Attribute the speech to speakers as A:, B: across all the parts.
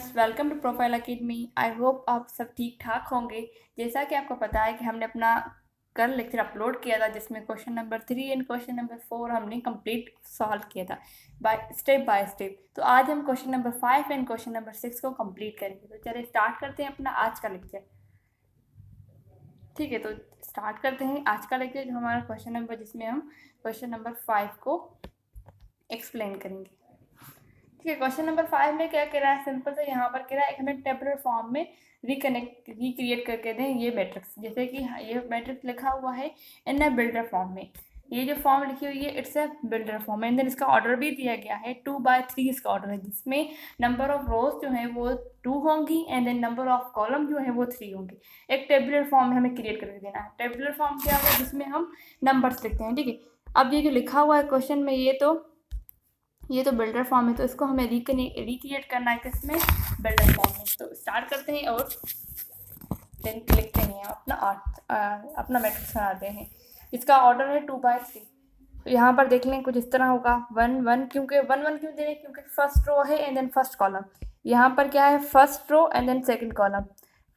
A: Viewers, welcome to Profile Academy. I hope आप सब ठीक ठाक होंगे। जैसा कि आपको पता है कि हमने अपना कल लेक्चर अपलोड किया था जिसमें question number 3 and question number 4 हमने कंप्लीट सॉल्व किया था बाय स्टेप। तो आज हम question number 5 and question number 6 को कंप्लीट करेंगे। तो चलिए स्टार्ट करते हैं अपना आज का लेक्चर। ठीक है, तो स्टार्ट करते हैं आज का लेक्चर जो हमारा क्वेश्चन नंबर, जिसमें हम क्वेश्चन नंबर 5 को एक्सप्लेन करेंगे। ठीक है, क्वेश्चन नंबर 5 में क्या कह रहा है, सिंपल से यहाँ पर कह रहा है हमें टेबुलर फॉर्म में रिक्रिएट करके दें ये मैट्रिक्स। जैसे कि ये मैट्रिक्स लिखा हुआ है इन अ बिल्डर फॉर्म में, ये जो फॉर्म लिखी हुई है it's a builder form and then इसका ऑर्डर भी दिया गया है 2/3 इसका ऑर्डर है, जिसमें नंबर ऑफ रोज जो है वो 2 होंगी and then number of column जो है वो 3 होंगे। एक टेबुलर फॉर्म में हमें क्रिएट करके देना है। टेबुलर फॉर्म क्या होगा, जिसमें हम नंबर्स लिखते हैं। ठीक है, अब ये जो लिखा हुआ है क्वेश्चन में ये तो बिल्डर फॉर्म है, तो इसको हमें रिक्रिएट करना है किसमें, बिल्डर फॉर्म में। तो स्टार्ट करते हैं और देन लिखते हैं अपना मैट्रिक्स बनाते हैं। इसका ऑर्डर है 2/3। तो यहाँ पर देख लें कुछ इस तरह होगा 1 1, क्योंकि 1 1 क्यों दे रहे हैं, क्योंकि फर्स्ट रो है एंड देन फर्स्ट कॉलम। यहाँ पर क्या है, first row and then second column,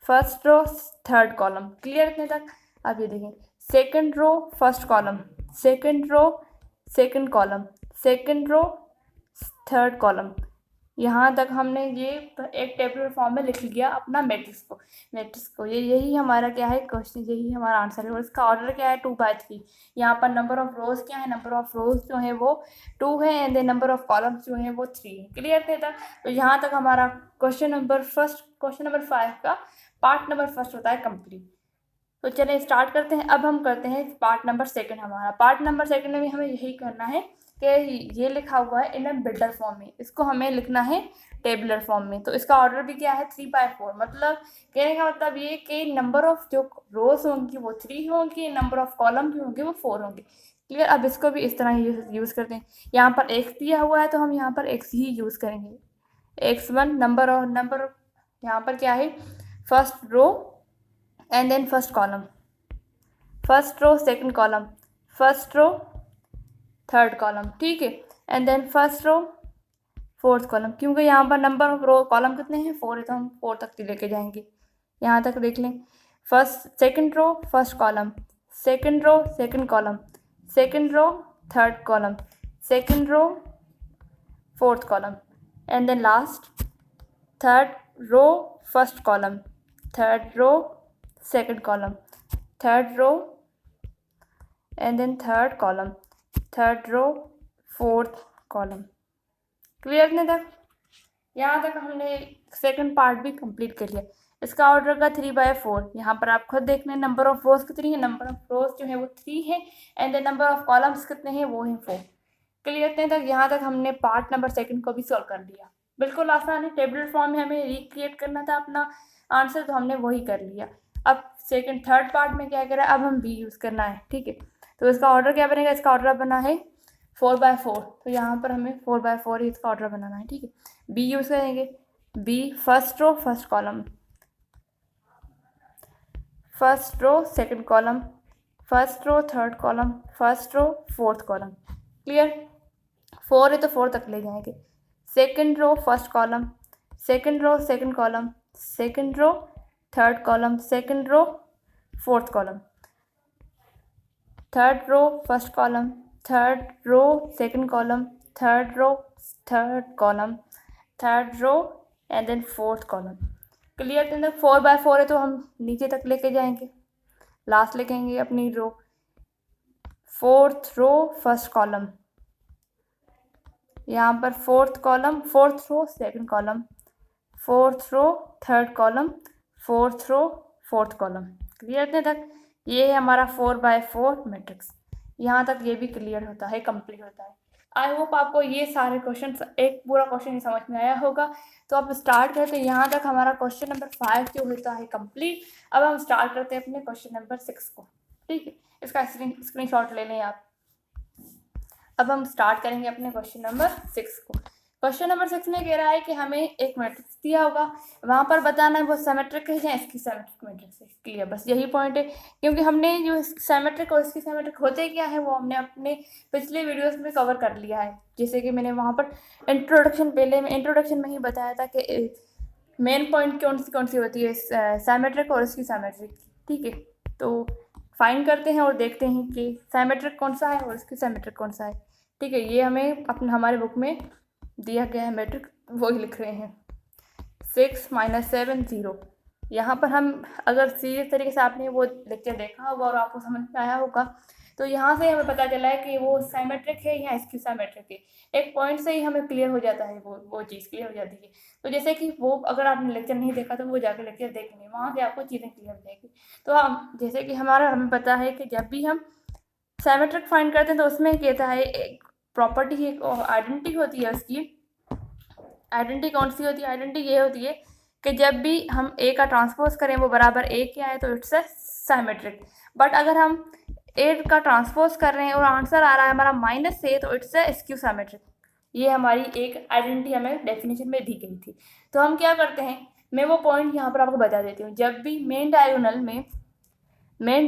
A: first row third column. Clear इतने तक। अब ये देखें, second row first column, second row second column, second row third column. यहाँ तक हमने ये एक टेबुलर फॉर्म में लिख लिया अपना मैट्रिक्स को। ये यही हमारा क्या है क्वेश्चन, यही हमारा आंसर है। और इसका ऑर्डर क्या है 2/3। यहाँ पर नंबर ऑफ रोज क्या है, नंबर ऑफ रोज जो है वो 2 है and then number of columns जो है वो 3 है। क्लियर थे तक। तो यहाँ तक हमारा क्वेश्चन नंबर 5 का पार्ट नंबर 1 होता है कंप्लीट। तो चलिए स्टार्ट करते हैं। अब हम करते हैं पार्ट नंबर 2। हमारा पार्ट नंबर 2 में भी हमें यही करना है कि ये लिखा हुआ है इन बिल्डर फॉर्म में, इसको हमें लिखना है टेबुलर फॉर्म में। तो इसका ऑर्डर भी क्या है 3/4। मतलब कहने का मतलब ये कि नंबर ऑफ जो रोज होंगी वो 3 होंगी, नंबर ऑफ कॉलम जो होंगे वो 4 होंगे। क्लियर। अब इसको भी इस तरह यूज़ करते हैं। यहाँ पर एक्स दिया हुआ है तो हम यहाँ पर एक्स ही यूज़ करेंगे। x1 नंबर यहाँ पर क्या है, first row and then first column, first row second column, first row third column. ठीक है, and then first row fourth column. क्योंकि यहाँ पर नंबर ऑफ रो कॉलम कितने हैं 4 है, तो हम 4 तक लेके जाएंगे। यहाँ तक देख लें, first second row first column, second row second column, second row third column, second row fourth column, and then last third row first column, third row second column, third row and then third column, third row fourth column. Clear नहीं तक। यहाँ तक हमने second part भी complete कर लिया। इसका order का 3/4। यहाँ पर आप खुद देख लें नंबर ऑफ रोज कितनी है, नंबर ऑफ रोज जो है वो 3 है and then number of columns कितने हैं वो हैं 4। क्लियर नहीं तक। यहाँ तक हमने पार्ट नंबर 2 को भी सॉल्व कर लिया। बिल्कुल आसान है। टेबुलर फॉर्म में हमें रिक्रिएट करना था अपना आंसर, तो हमने वही कर लिया। अब थर्ड पार्ट में क्या करें, अब हम बी यूज़ करना है। ठीक है, तो इसका ऑर्डर क्या बनेगा, इसका ऑर्डर बना है 4/4। तो यहाँ पर हमें 4/4 ही इसका ऑर्डर बनाना है। ठीक है, बी यूज़ करेंगे। B first row first column, first row second column, first row third column, first row fourth column. Clear. 4 है तो 4 तक ले जाएंगे। Second row first column, second row second column, second row third column, second row fourth column, third row first column, third row second column, third row third column, third row and then fourth column. Clear. 4/4 है तो हम नीचे तक लेके जाएंगे, last लिखेंगे अपनी row, fourth row first column, यहाँ पर fourth column, fourth row second column, fourth row third column, fourth row fourth column. Clear इतने तक। ये है हमारा 4/4 मैट्रिक्स। यहाँ तक ये भी क्लियर होता है, कंप्लीट होता है। आई होप आपको ये सारे क्वेश्चन, एक पूरा क्वेश्चन समझ में आया होगा। तो अब स्टार्ट करते हैं। यहाँ तक हमारा क्वेश्चन नंबर 5 जो होता है कंप्लीट। अब हम स्टार्ट करते हैं अपने क्वेश्चन नंबर 6 को। ठीक है, इसका स्क्रीनशॉट ले लें आप। अब हम स्टार्ट करेंगे अपने क्वेश्चन नंबर 6 को। क्वेश्चन नंबर 6 में कह रहा है कि हमें एक मैट्रिक्स दिया होगा, वहाँ पर बताना है वो सिमेट्रिक है या इसकी सिमेट्रिक मैट्रिक्स है। क्लियर, बस यही पॉइंट है। क्योंकि हमने जो सिमेट्रिक और इसकी सिमेट्रिक होते क्या है वो हमने अपने पिछले वीडियोस में कवर कर लिया है। जैसे कि मैंने वहाँ पर इंट्रोडक्शन में ही बताया था कि मेन पॉइंट कौन सी होती है, सिमेट्रिक और इसकी सिमेट्रिक। ठीक है, तो फाइंड करते हैं और देखते हैं कि सिमेट्रिक कौन सा है और इसकी सिमेट्रिक कौन सा है। ठीक है, ये हमें अपने हमारे बुक में दिया गया है मैट्रिक, वही लिख रहे हैं 6 - 7 0। यहाँ पर हम अगर सीरियस तरीके से आपने वो लेक्चर देखा होगा और आपको समझ में आया होगा, तो यहाँ से हमें पता चला है कि वो सिमेट्रिक है या इसकी सिमेट्रिक है। एक पॉइंट से ही हमें क्लियर हो जाता है, वो चीज़ क्लियर हो जाती है। तो जैसे कि वो अगर आपने लेक्चर नहीं देखा तो वो जाकर लेक्चर देख लेंगे, वहाँ से आपको चीज़ें क्लियर हो जाएगी। तो हम जैसे कि हमें पता है कि जब भी हम सिमेट्रिक फाइंड करते हैं तो उसमें कहता है एक प्रॉपर्टी, एक आइडेंटिटी होती है उसकी। आइडेंटिटी कौन सी होती है? आइडेंटिटी ये होती है कि जब भी हम ए का ट्रांसपोज करें वो बराबर ए के आए तो इट्स अ सिमेट्रिक। बट अगर हम ए का ट्रांसपोज कर रहे हैं और आंसर आ रहा है हमारा -a तो इट्स अ स्क्यू सिमेट्रिक। ये हमारी एक आइडेंटिटी हमें डेफिनेशन में दी गई थी। तो हम क्या करते हैं, मैं वो पॉइंट यहाँ पर आपको बता देती हूँ। जब भी मेन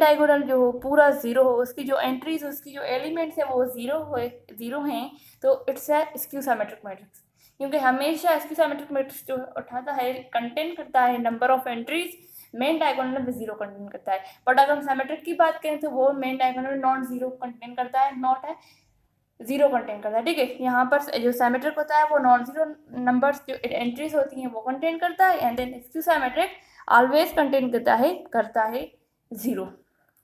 A: डायगोनल जो हो पूरा ज़ीरो हो, उसकी जो एंट्रीज, उसकी जो एलिमेंट्स है वो ज़ीरो हैं, तो it's a skew symmetric matrix. क्योंकि हमेशा स्क्यू सिमेट्रिक मैट्रिक्स जो उठाता है कंटेन करता है number of entries, main diagonal में ज़ीरो कंटेन करता है। बट अगर हम सिमेट्रिक की बात करें तो वो मेन डायगोनल में नॉन ज़ीरो कंटेन करता है, नॉट है ज़ीरो कंटेन करता है। ठीक है, यहाँ पर जो सिमेट्रिक होता है वो नॉन ज़ीरो नंबर्स जो एंट्रीज होती हैं वो कंटेन करता है, and then skew symmetric always contain करता है ज़ीरो।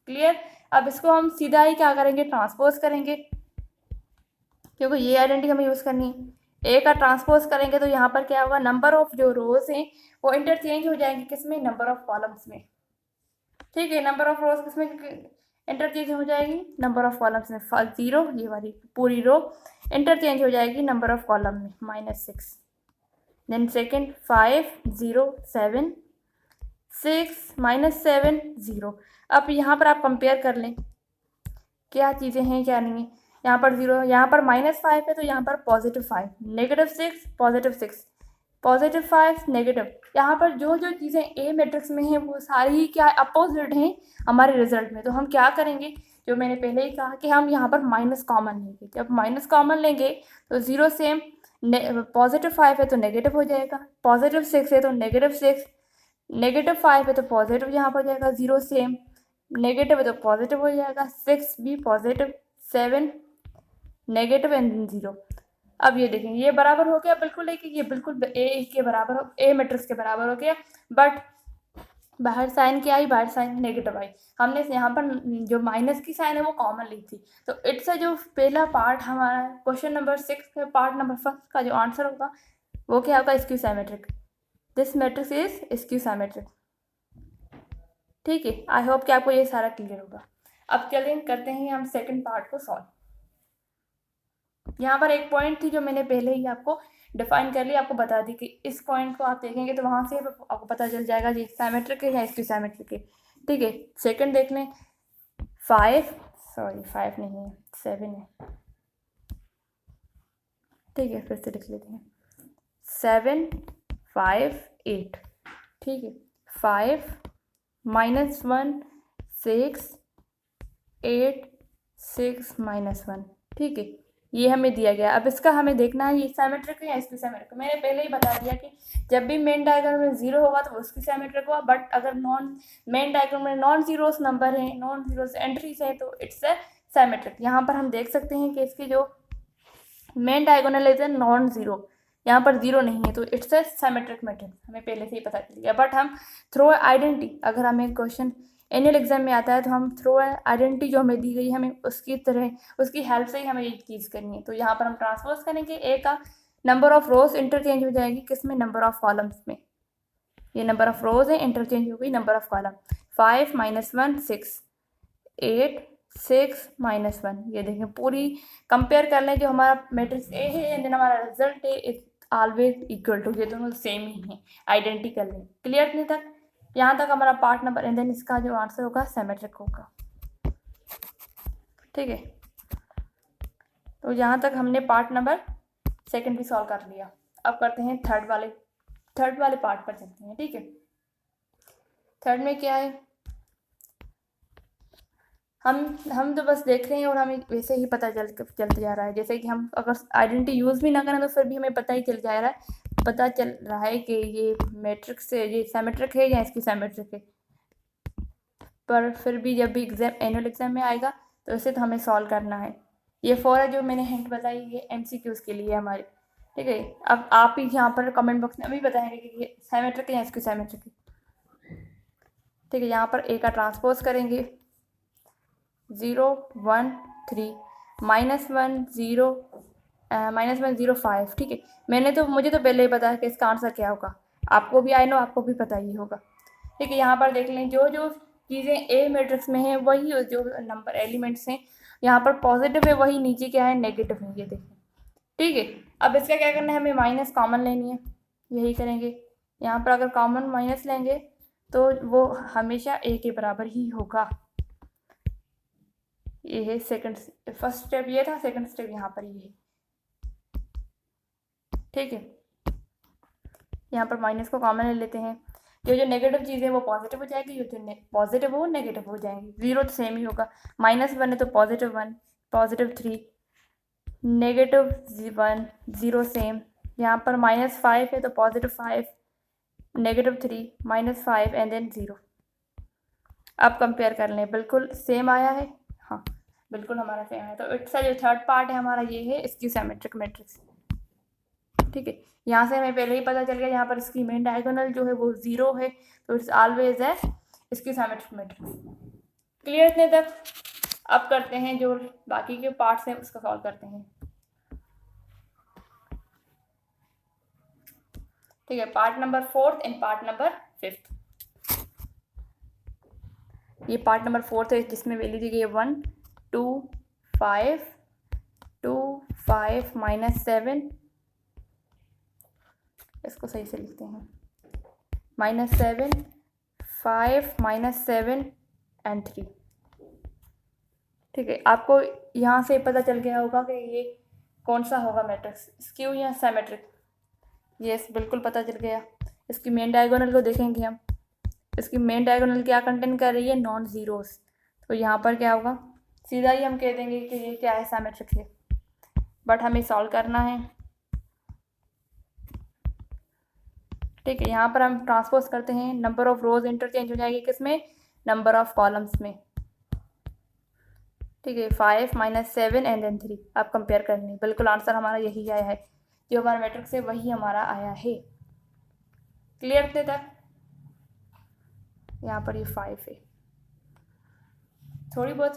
A: क्लियर? अब इसको हम सीधा ही क्या करेंगे, ट्रांसपोज करेंगे, क्योंकि ये आइडेंटिटी हमें यूज़ करनी है। ए का ट्रांसपोज करेंगे तो यहाँ पर क्या होगा, नंबर ऑफ जो रोज हैं वो इंटरचेंज हो जाएंगे, किसमें, नंबर ऑफ कॉलम्स में। ठीक है, नंबर ऑफ रोज किसमें इंटरचेंज हो जाएगी, नंबर ऑफ कॉलम्स में। 0 ये वाली पूरी रो इंटरचेंज हो जाएगी नंबर ऑफ कॉलम में, -6। Then second 5 0 7 6 -7 0। अब यहाँ पर आप कंपेयर कर लें क्या चीज़ें हैं क्या नहीं है। यहाँ पर 0, यहाँ पर -5 है तो यहाँ पर +5, -6 +6, +5 नेगेटिव। यहाँ पर जो जो चीज़ें ए मैट्रिक्स में हैं वो सारी ही क्या अपोजिट हैं हमारे रिजल्ट में। तो हम क्या करेंगे, जो मैंने पहले ही कहा कि हम यहाँ पर माइनस कॉमन लेंगे। जब माइनस कॉमन लेंगे तो 0 सेम, +5 है तो नेगेटिव हो जाएगा, +6 है तो -6, -5 है तो पॉजिटिव यहाँ पर हो जाएगा, 0 सेम, नेगेटिव है तो पॉजिटिव हो जाएगा, 6 भी पॉजिटिव, 7 नेगेटिव एंड 0। अब ये देखें ये बराबर हो गया बिल्कुल, लेकिन ये बिल्कुल ए के बराबर हो, ए मैट्रिक्स के बराबर हो गया। बट बाहर साइन क्या आई, बाहर साइन नेगेटिव आई। हमने यहाँ पर जो माइनस की साइन है वो कॉमन ली थी। तो इट्स जो पहला पार्ट हमारा क्वेश्चन नंबर 6 का पार्ट नंबर 1 का जो आंसर होगा वो क्या होगा, skew symmetric. This matrix is skew symmetric. ठीक है, आई होप कि आपको ये सारा क्लियर होगा। अब चलें करते हैं हम सेकंड पार्ट को सॉल्व। यहाँ पर एक पॉइंट थी जो मैंने पहले ही आपको डिफाइन कर लिया, आपको बता दी कि इस पॉइंट को आप देखेंगे तो वहाँ से आपको पता चल जाएगा जी सिमेट्रिक है या स्क्यू सिमेट्रिक है। ठीक है, सेकंड देख लें, 5 नहीं है 7 है। ठीक है, फिर से लिख लेते हैं 7 5 8। ठीक है, 5 -1 6 8 6 -1। ठीक है, ये हमें दिया गया। अब इसका हमें देखना है ये सिमेट्रिक है या स्क्यू सिमेट्रिक। मैंने पहले ही बता दिया कि जब भी मेन डायग्राम में 0 होगा तो वो स्क्यू सिमेट्रिक होगा। बट अगर मेन डायग्राम में नॉन जीरोस नंबर है, नॉन जीरोस एंट्रीज है तो इट्स अ सिमेट्रिक। यहाँ पर हम देख सकते हैं कि इसकी जो मेन डायगोनल है नॉन जीरो, यहाँ पर 0 नहीं है तो इट्स अ सिमेट्रिक मैट्रिक्स, हमें पहले से ही पता चल गया। बट हम थ्रू आइडेंटिटी, अगर हमें क्वेश्चन एनुअल एग्जाम में आता है तो हम थ्रू आइडेंटिटी जो हमें दी गई है हमें उसकी तरह उसकी हेल्प से ही हमें ये चीज़ करनी है। तो यहाँ पर हम ट्रांसपोज करेंगे, ए का नंबर ऑफ रोज इंटरचेंज हो जाएगी किसमें, नंबर ऑफ कॉलम्स में। ये नंबर ऑफ रोज है, इंटरचेंज हो गई नंबर ऑफ कॉलम। 5 -1 6 8 6 -1। ये देखें पूरी कंपेयर कर लें, जो हमारा मैट्रिक्स ए है एंड देन हमारा रिजल्ट है इट ऑलवेज इक्वल टू, ये दोनों सेम ही हैं, आइडेंटिकल है। क्लियर नहीं तक? यहाँ तक हमारा पार्ट नंबर, एंड देन इसका जो आंसर होगा सिमेट्रिक होगा। ठीक है, तो यहाँ तक हमने पार्ट नंबर सेकंड भी सॉल्व कर लिया। अब करते हैं थर्ड वाले पार्ट पर चलते हैं। ठीक है, थर्ड में क्या है, हम तो बस देख रहे हैं और हमें वैसे ही पता चलते जा रहा है। जैसे कि हम अगर आइडेंटिटी यूज़ भी ना करें तो फिर भी हमें पता ही चल जा रहा है पता चल रहा है कि ये मैट्रिक्स है, ये सिमेट्रिक है या इसकी सिमेट्रिक है, पर फिर भी जब भी एनुअल एग्जाम में आएगा तो इसे तो हमें सॉल्व करना है। ये 4 है जो मैंने हिंट बताई, ये MCQs के लिए हमारे, ठीक है। अब आप ही यहाँ पर कमेंट बॉक्स में अभी बताएंगे कि ये सिमेट्रिक है या इसकी सिमेट्रिक है, ठीक है। यहाँ पर ए का ट्रांसपोज करेंगे, 0 1 3 -1 0 -1 0 5, ठीक है। मुझे तो पहले ही पता है कि इसका आंसर क्या होगा, आपको भी आई नो, आपको भी पता ही होगा, ठीक है। यहाँ पर देख लें, जो जो चीज़ें ए मैट्रिक्स में हैं वही जो नंबर एलिमेंट्स हैं यहाँ पर पॉजिटिव है, वही नीचे क्या है नेगेटिव है, ये देखें, ठीक है। अब इसका क्या करना है, हमें माइनस कॉमन लेनी है, यही करेंगे। यहाँ पर अगर कॉमन माइनस लेंगे तो वो हमेशा ए के बराबर ही होगा। ये है फर्स्ट स्टेप ये था, सेकंड स्टेप यहाँ पर ये है, ठीक है। यहाँ पर माइनस को कॉमन ले लेते हैं, जो नेगेटिव चीज़ें वो पॉजिटिव हो जाएगी, जो पॉजिटिव हो नेगेटिव हो जाएंगी। 0 तो सेम ही होगा, -1 है तो +1 +3, -1 0 सेम। यहाँ पर -5 है तो +5 -3 -5 एंड देन 0। अब कंपेयर कर लें, बिल्कुल सेम आया है, हाँ बिल्कुल हमारा सेम है। तो इसका जो थर्ड पार्ट है हमारा ये है इसकी सिमेट्रिक मैट्रिक्स, ठीक है। यहाँ से हमें पहले ही पता चल गया, यहाँ पर इसकी मेन डायगोनल जो है वो 0 है, तो इट्स ऑलवेज है इसकी सिमेट्रिक मैट्रिक्स। क्लियर इतने तक? अब करते हैं जो बाकी के पार्ट्स हैं उसका सॉल्व करते हैं, ठीक है। Part number 4 and part number 5। ये पार्ट नंबर 4 है जिसमें वैल्यू दी गई है 1 2 5 2 5 -7, इसको सही से लिखते हैं, -7 5 -7 एंड 3, ठीक है। आपको यहाँ से पता चल गया होगा कि ये कौन सा होगा मैट्रिक्स, स्क्यू या सिमेट्रिक। यस, बिल्कुल पता चल गया। इसकी मेन डायगोनल को देखेंगे हम, इसकी मेन डायगोनल क्या कंटेन कर रही है, नॉन ज़ीरोस, तो यहाँ पर क्या होगा, सीधा ही हम कह देंगे कि ये क्या है, सिमेट्रिक है। बट हमें सॉल्व करना है, ठीक है। यहाँ पर हम ट्रांसपोज करते हैं, नंबर ऑफ रोज इंटरचेंज हो जाएगी किसमें, नंबर ऑफ कॉलम्स में, ठीक है। 5 -7 एंड देन 3। आप कंपेयर कर लें, बिल्कुल आंसर हमारा यही आया है, जो हमारा मैट्रिक्स है वही हमारा आया है। क्लियर थे तक? यहाँ पर ये 5 है, थोड़ी बहुत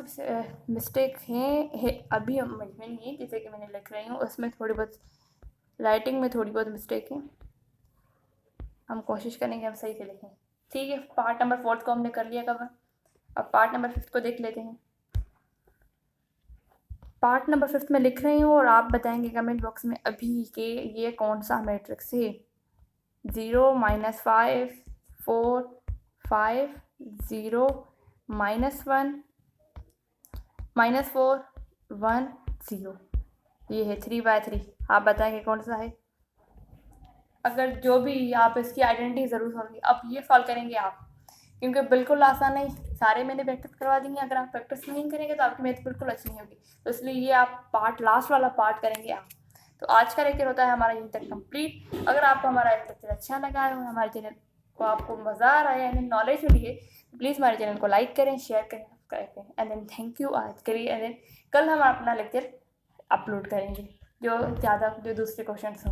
A: मिस्टेक है अभी हम में नहीं है, जैसे कि मैंने लिख रही हूँ उसमें थोड़ी बहुत राइटिंग में थोड़ी बहुत मिस्टेक है, हम कोशिश करेंगे हम सही से लिखें, ठीक है। पार्ट नंबर 4 को हमने कर लिया कवर, अब पार्ट नंबर 5 को देख लेते हैं। पार्ट नंबर 5 में लिख रही हूँ और आप बताएंगे कमेंट बॉक्स में अभी कि ये कौन सा मैट्रिक्स है। 0 -5 4 5 0 -1 -4 1 0, ये है 3/3। आप बताएंगे कौन सा है, अगर जो भी आप इसकी आइडेंटिटी ज़रूर होगी। अब ये सॉल्व करेंगे आप, क्योंकि बिल्कुल आसान है, सारे मैंने प्रैक्टिस करवा दी है। अगर आप प्रैक्टिस नहीं करेंगे तो आपकी मैथ बिल्कुल अच्छी नहीं होगी, तो इसलिए ये आप पार्ट लास्ट वाला पार्ट करेंगे आप। तो आज का लेक्चर होता है हमारा यहीं तक कंप्लीट। अगर आपको हमारा लेक्चर अच्छा लगा है, हमारे चैनल को आपको मज़ा आ रहा है यानी नॉलेज मिली है, प्लीज़ हमारे चैनल को लाइक करें, शेयर करें, सब्सक्राइब करें एंड देन थैंक यू आज के लिए। एंड देन कल हम अपना लेक्चर अपलोड करेंगे जो दूसरे क्वेश्चन हों।